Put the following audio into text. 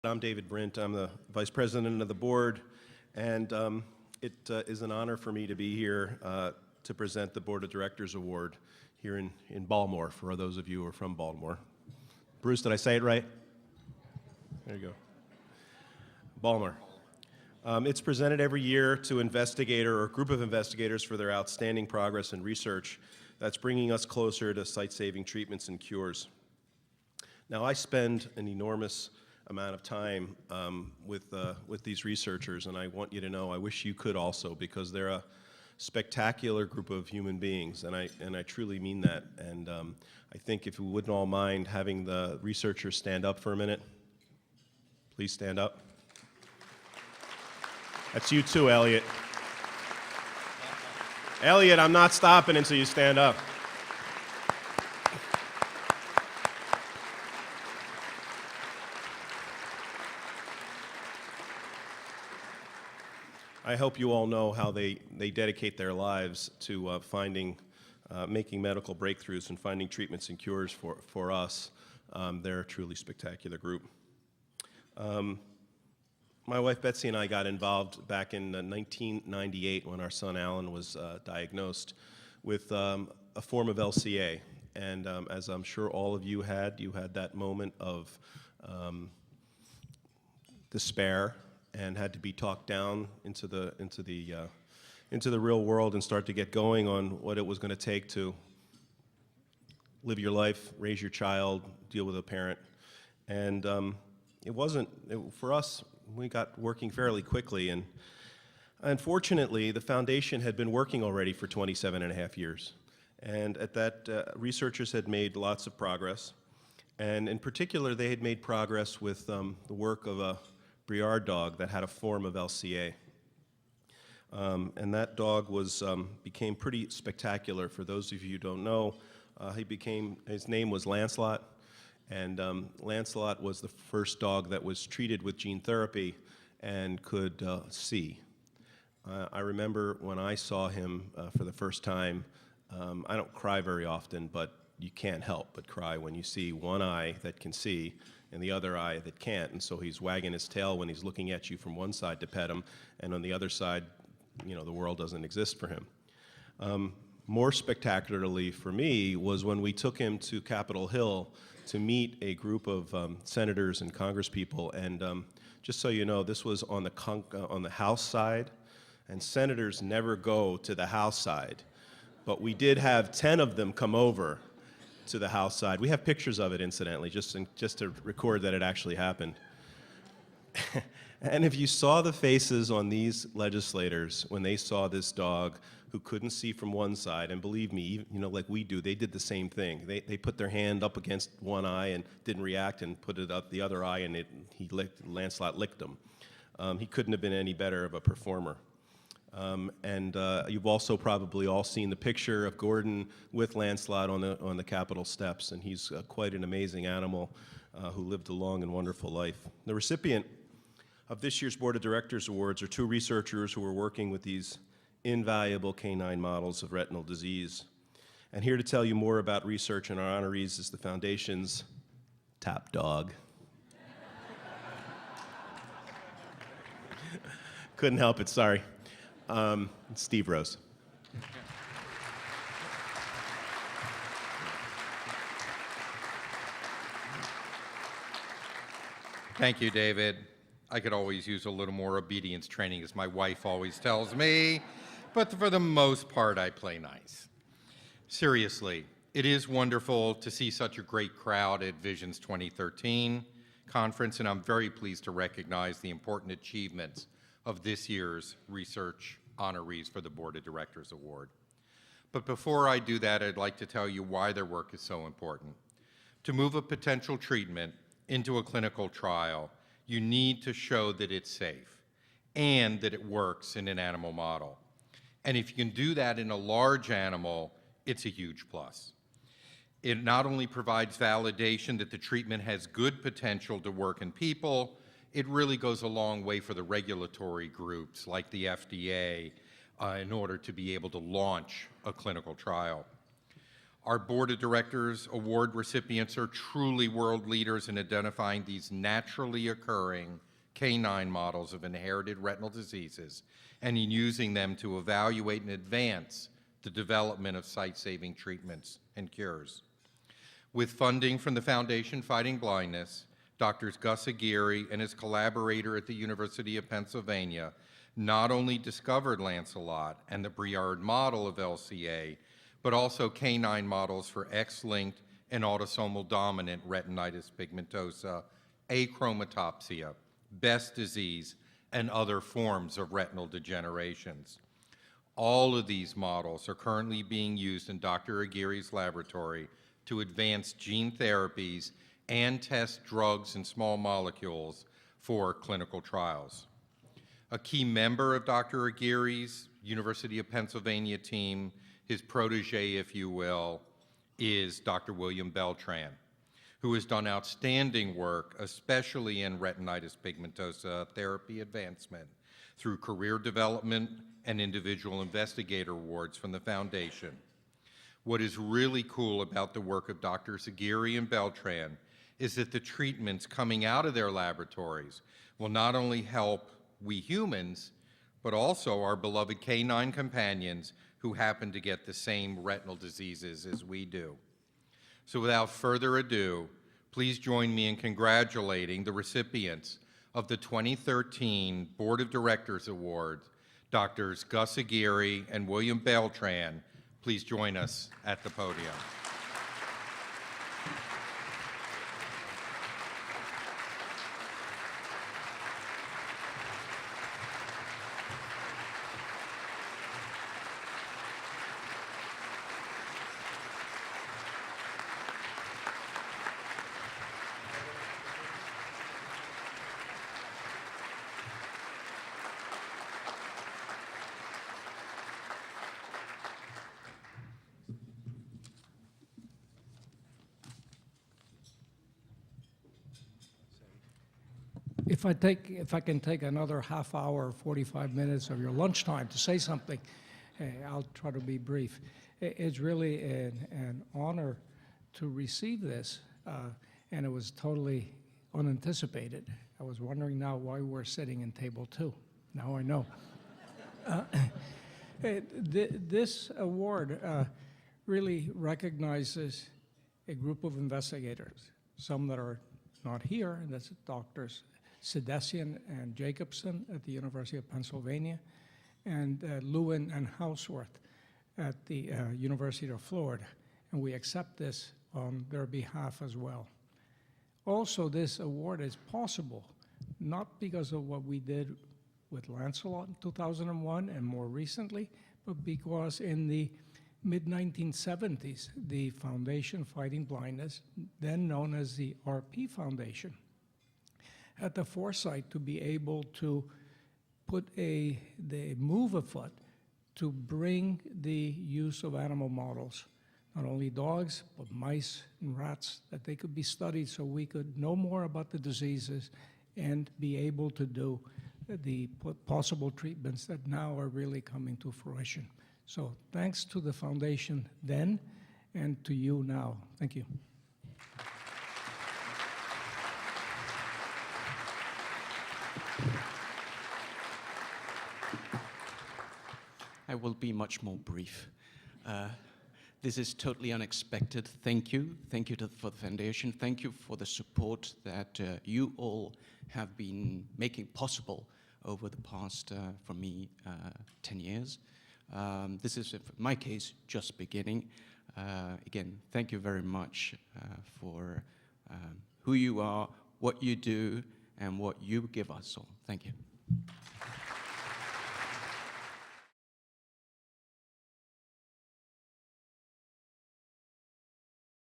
I'm David Brint. I'm the Vice President of the Board, and it is an honor for me to be here to present the Board of Directors Award here in Baltimore, for those of you who are from Baltimore. Bruce, did I say it right? There you go. Baltimore. It's presented every year to investigator or a group of investigators for their outstanding progress in research that's bringing us closer to sight-saving treatments and cures. Now, I spend an enormous amount of time with these researchers, and I want you to know I wish you could also, because they're a spectacular group of human beings, and I truly mean that. And I think if you wouldn't all mind having the researchers stand up for a minute. Please stand up. That's you too, Elliot. Elliot, I'm not stopping until you stand up. I hope you all know how they dedicate their lives to making medical breakthroughs and finding treatments and cures for us. They're a truly spectacular group. My wife Betsy and I got involved back in 1998 when our son Alan was diagnosed with a form of LCA. And as I'm sure all of you had that moment of despair and had to be talked down into the real world and start to get going on what it was going to take to live your life, raise your child, deal with a parent. And for us, we got working fairly quickly. And unfortunately, the foundation had been working already for 27 and a half years. And at that, researchers had made lots of progress. And in particular, they had made progress with the work of a Briard dog that had a form of LCA. And that dog became pretty spectacular. For those of you who don't know, his name was Lancelot, and Lancelot was the first dog that was treated with gene therapy and could see. I remember when I saw him for the first time, I don't cry very often, but you can't help but cry when you see one eye that can see and the other eye that can't, and so he's wagging his tail when he's looking at you from one side to pet him, and on the other side, the world doesn't exist for him. More spectacularly for me was when we took him to Capitol Hill to meet a group of senators and congresspeople, and just so you know, this was on the House side, and senators never go to the House side, but we did have 10 of them come over to the House side. We have pictures of it, incidentally, just to record that it actually happened. And if you saw the faces on these legislators when they saw this dog who couldn't see from one side, and believe me, like we do, they did the same thing. They put their hand up against one eye and didn't react, and put it up the other eye, and Lancelot licked them. He couldn't have been any better of a performer. And you've also probably all seen the picture of Gordon with Lancelot on the Capitol steps, and he's quite an amazing animal who lived a long and wonderful life. The recipient of this year's Board of Directors Awards are two researchers who are working with these invaluable canine models of retinal disease. And here to tell you more about research and our honorees is the Foundation's top dog. Couldn't help it, sorry. Steve Rose. Thank you, David. I could always use a little more obedience training, as my wife always tells me, but for the most part, I play nice. Seriously, it is wonderful to see such a great crowd at Visions 2013 conference, and I'm very pleased to recognize the important achievements of this year's research honorees for the Board of Directors Award. But before I do that, I'd like to tell you why their work is so important. To move a potential treatment into a clinical trial, you need to show that it's safe and that it works in an animal model. And if you can do that in a large animal, it's a huge plus. It not only provides validation that the treatment has good potential to work in people, it really goes a long way for the regulatory groups like the FDA in order to be able to launch a clinical trial. Our Board of Directors award recipients are truly world leaders in identifying these naturally occurring canine models of inherited retinal diseases and in using them to evaluate and advance the development of sight-saving treatments and cures. With funding from the Foundation Fighting Blindness, Drs. Gus Aguirre and his collaborator at the University of Pennsylvania not only discovered Lancelot and the Briard model of LCA, but also canine models for X-linked and autosomal dominant retinitis pigmentosa, achromatopsia, Best disease, and other forms of retinal degenerations. All of these models are currently being used in Dr. Aguirre's laboratory to advance gene therapies and test drugs and small molecules for clinical trials. A key member of Dr. Aguirre's University of Pennsylvania team, his protege, if you will, is Dr. William Beltran, who has done outstanding work, especially in retinitis pigmentosa therapy advancement, through career development and individual investigator awards from the Foundation. What is really cool about the work of Drs. Aguirre and Beltran is that the treatments coming out of their laboratories will not only help we humans, but also our beloved canine companions who happen to get the same retinal diseases as we do. So without further ado, please join me in congratulating the recipients of the 2013 Board of Directors Award, Drs. Gus Aguirre and William Beltran. Please join us at the podium. If I can take another half hour, 45 minutes of your lunchtime to say something, I'll try to be brief. It's really an honor to receive this, and it was totally unanticipated. I was wondering now why we're sitting in table 2. Now I know. This award really recognizes a group of investigators, some that are not here, and that's Doctors Sedesian and Jacobson at the University of Pennsylvania, and Lewin and Houseworth at the University of Florida. And we accept this on their behalf as well. Also, this award is possible not because of what we did with Lancelot in 2001 and more recently, but because in the mid-1970s, the Foundation Fighting Blindness, then known as the RP Foundation, had the foresight to be able to move afoot to bring the use of animal models, not only dogs, but mice and rats, that they could be studied so we could know more about the diseases and be able to do the possible treatments that now are really coming to fruition. So thanks to the foundation then and to you now. Thank you. I will be much more brief. This is totally unexpected. Thank you. Thank you for the foundation. Thank you for the support that you all have been making possible over the past, for me, 10 years. This is, in my case, just beginning. Again, thank you very much for who you are, what you do, and what you give us all. Thank you.